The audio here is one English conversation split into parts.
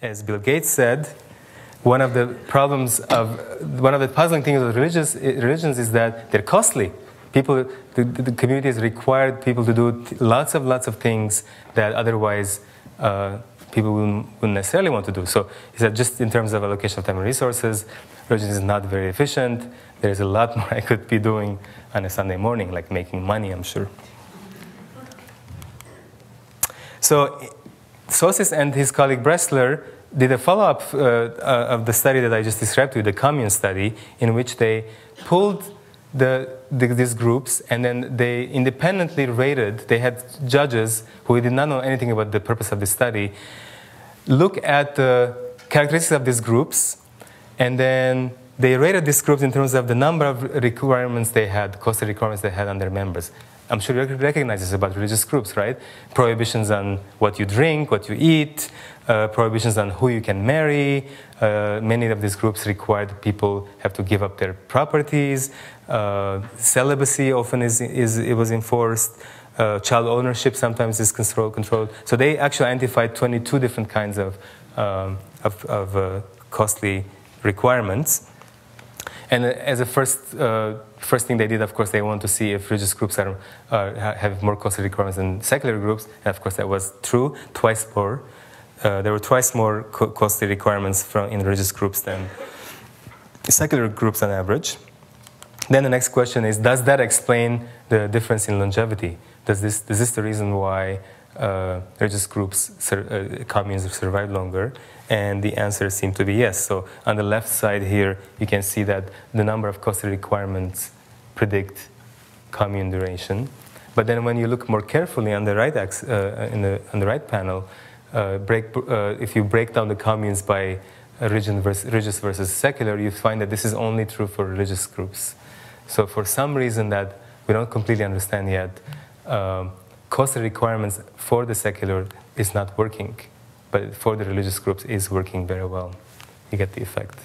as Bill Gates said, one of the puzzling things with religions is that they're costly. The communities required people to do lots of things that otherwise people wouldn't necessarily want to do. So he said, just in terms of allocation of time and resources, religion is not very efficient. There's a lot more I could be doing on a Sunday morning, like making money, I'm sure. So Sosis and his colleague Bressler did a follow-up of the study that I just described to you, the commune study, in which they pulled these groups and then they independently rated. They had judges who did not know anything about the purpose of the study look at the characteristics of these groups, and then they rated these groups in terms of the number of requirements they had, costly requirements they had on their members. I'm sure you recognize this about religious groups, right? Prohibitions on what you drink, what you eat, prohibitions on who you can marry. Many of these groups required people have to give up their properties. Celibacy often it was enforced. Child ownership sometimes is controlled. So they actually identified 22 different kinds of costly requirements. And as a first thing they did, of course, they wanted to see if religious groups have more costly requirements than secular groups. And of course, that was true, twice more. There were twice more costly requirements in religious groups than secular groups on average. Then the next question is, does that explain the difference in longevity? Is this the reason why religious groups, communes survive longer? And the answer seemed to be yes. So on the left side here, you can see that the number of costly requirements predict commune duration. But then when you look more carefully on the right on the right panel, if you break down the communes by religious versus secular, you find that this is only true for religious groups. So for some reason that we don't completely understand yet, costly requirements for the secular is not working, but for the religious groups is working very well. You get the effect.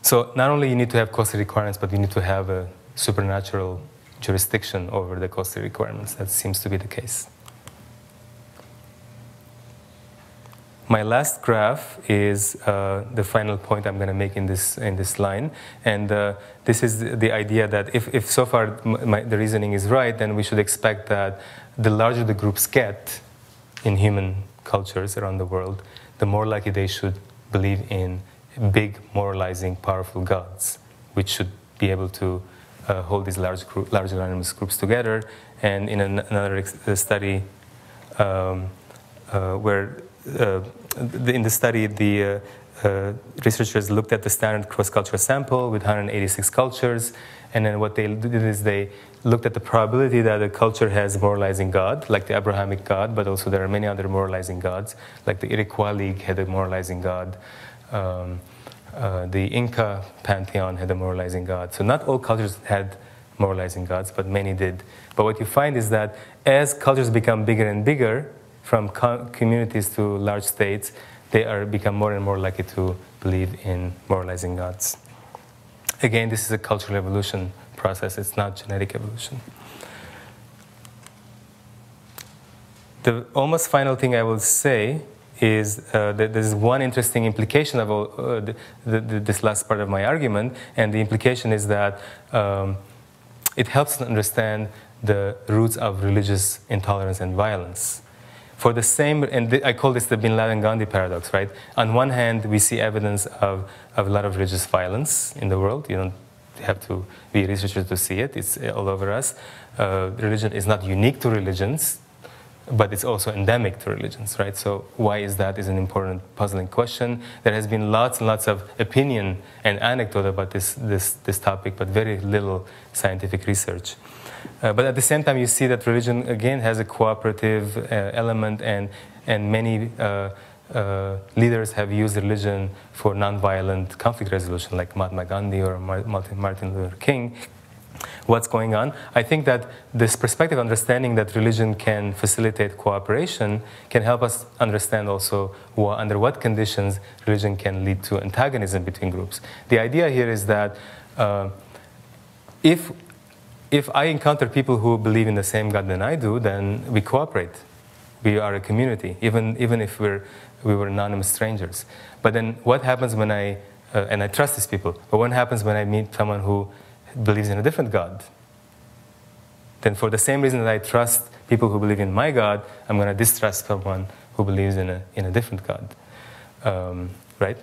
So not only you need to have costly requirements, but you need to have a supernatural jurisdiction over the costly requirements. That seems to be the case. My last graph is the final point I'm going to make in this line, and this is the idea that if so far the reasoning is right, then we should expect that the larger the groups get in human cultures around the world, the more likely they should believe in big, moralizing, powerful gods, which should be able to hold these large anonymous groups together. And in another study where in the study, the researchers looked at the standard cross-cultural sample with 186 cultures, and then what they did is they looked at the probability that a culture has a moralizing god, like the Abrahamic god, but also there are many other moralizing gods, like the Iroquois League had a moralizing god, the Inca pantheon had a moralizing god. So not all cultures had moralizing gods, but many did. But what you find is that as cultures become bigger and bigger, from communities to large states, they become more and more likely to believe in moralizing gods. Again, this is a cultural evolution process. It's not genetic evolution. The almost final thing I will say is that there's one interesting implication of this last part of my argument, and the implication is that it helps to understand the roots of religious intolerance and violence. For the same, and I call this the Bin Laden Gandhi paradox, right? On one hand, we see evidence of a lot of religious violence in the world. You don't have to be a researcher to see it. It's all over us. Religion is not unique to religions, but it's also endemic to religions, right? So why is that is an important puzzling question. There has been lots and lots of opinion and anecdote about this topic, but very little scientific research. But at the same time, you see that religion, again, has a cooperative element, and many leaders have used religion for nonviolent conflict resolution, like Mahatma Gandhi or Martin Luther King. What's going on? I think that this perspective, understanding that religion can facilitate cooperation, can help us understand also under what conditions religion can lead to antagonism between groups. The idea here is that if I encounter people who believe in the same God than I do, then we cooperate. we are a community, even if we were anonymous strangers. But then what happens when and I trust these people, but what happens when I meet someone who believes in a different God? Then for the same reason that I trust people who believe in my God, I'm going to distrust someone who believes in a different God, right?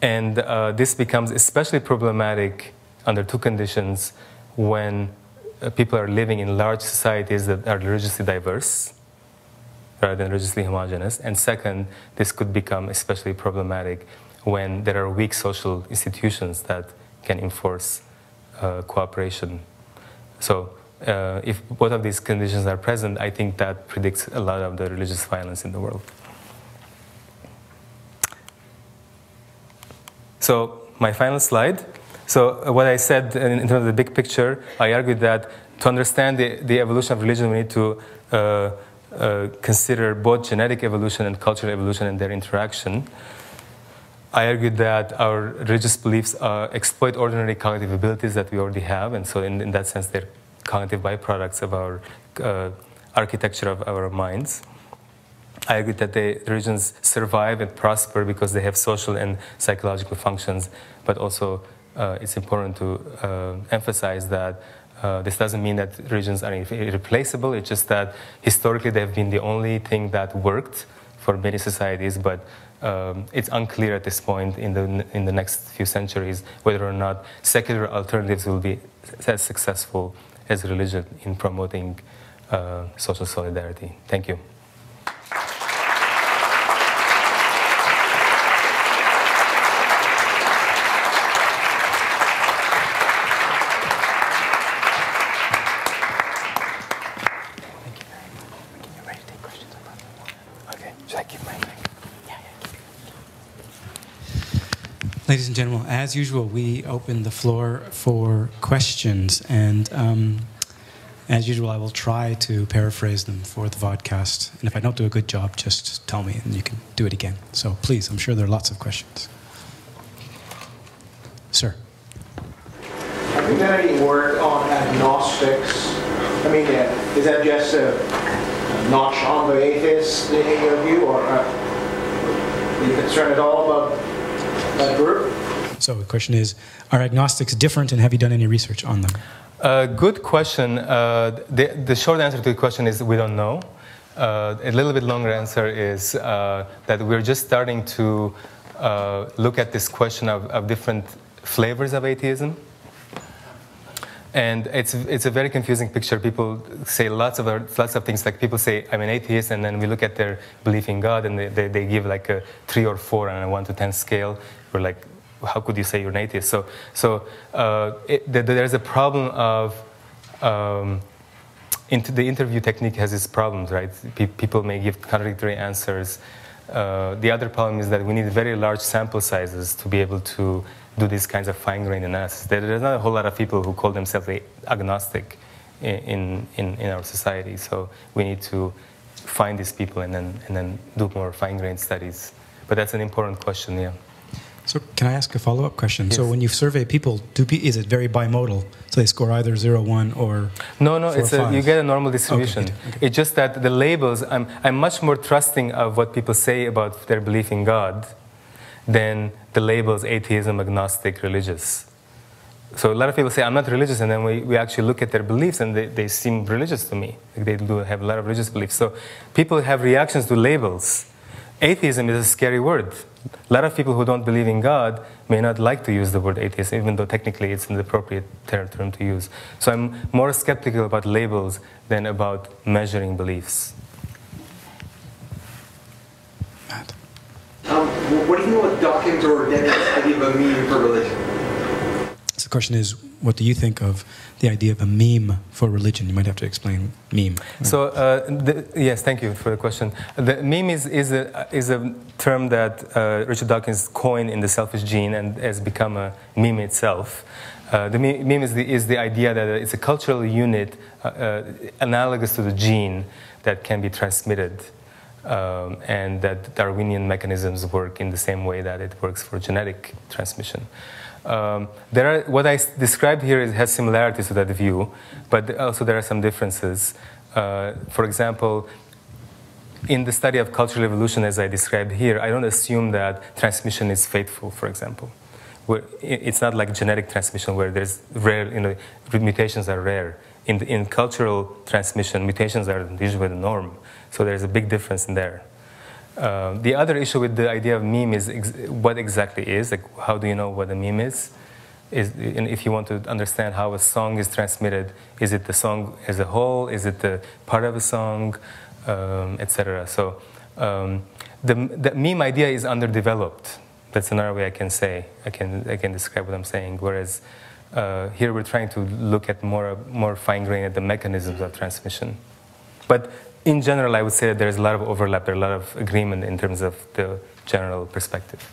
And this becomes especially problematic under two conditions: when people are living in large societies that are religiously diverse rather than religiously homogeneous. And second, this could become especially problematic when there are weak social institutions that can enforce cooperation. So if both of these conditions are present, I think that predicts a lot of the religious violence in the world. So my final slide. So what I said in terms of the big picture, I argued that to understand the evolution of religion, we need to consider both genetic evolution and cultural evolution and their interaction. I argued that our religious beliefs exploit ordinary cognitive abilities that we already have, and so in that sense, they're cognitive byproducts of our architecture of our minds. I argued that the religions survive and prosper because they have social and psychological functions, but also it's important to emphasize that this doesn't mean that religions are irreplaceable. It's just that historically they've been the only thing that worked for many societies, but it's unclear at this point in the next few centuries whether or not secular alternatives will be as successful as religion in promoting social solidarity. Thank you. Ladies and gentlemen, as usual, we open the floor for questions, and as usual, I will try to paraphrase them for the vodcast. And if I don't do a good job, just tell me, and you can do it again. So please, I'm sure there are lots of questions. Sir. Have you done any work on agnostics? I mean, is that just a notch on the atheists in your view, or are you concerned at all about that group? So the question is, are agnostics different, and have you done any research on them? Good question. The short answer to the question is we don't know. A little bit longer answer is that we're just starting to look at this question of different flavors of atheism. And it's a very confusing picture. People say lots of things. Like people say, I'm an atheist, and then we look at their belief in God, and they give like a 3 or 4 on a 1 to 10 scale. We're like, how could you say you're an atheist? So there's a problem of the interview technique has its problems, right? People may give contradictory answers. The other problem is that we need very large sample sizes to be able to do these kinds of fine-grained analysis. There's not a whole lot of people who call themselves agnostic in our society, so we need to find these people and then do more fine-grained studies. But that's an important question, yeah. So can I ask a follow-up question? Yes. So when you survey people, is it very bimodal? So they score either 0, 1, or No, 4, it's 5? You get a normal distribution. Okay. It's just that the labels, I'm much more trusting of what people say about their belief in God than the labels atheism, agnostic, religious. So a lot of people say, I'm not religious, and then we actually look at their beliefs, and they seem religious to me. Like they do have a lot of religious beliefs. So people have reactions to labels. Atheism is a scary word. A lot of people who don't believe in God may not like to use the word atheist, even though technically it's an appropriate term to use. So I'm more skeptical about labels than about measuring beliefs. What do you know about Dawkins or Dennis' idea of a meme for religion? So the question is, what do you think of the idea of a meme for religion? You might have to explain meme. So yes, thank you for the question. The meme is a term that Richard Dawkins coined in The Selfish Gene and has become a meme itself. The meme is the idea that it's a cultural unit analogous to the gene that can be transmitted. And that Darwinian mechanisms work in the same way that it works for genetic transmission. What I described here has similarities to that view, but also there are some differences. For example, in the study of cultural evolution, as I described here, I don't assume that transmission is fateful, for example. It's not like genetic transmission where there's rare, mutations are rare. In cultural transmission, mutations are usually the norm. So there's a big difference in there. The other issue with the idea of meme is what exactly is, like how do you know what a meme is? And if you want to understand how a song is transmitted, is it the song as a whole? Is it the part of a song, etc.? So the meme idea is underdeveloped. That's another way I can say, I can describe what I'm saying. Whereas here we're trying to look at more fine-grained at the mechanisms of transmission. But in general, I would say that there's a lot of overlap, there's a lot of agreement in terms of the general perspective.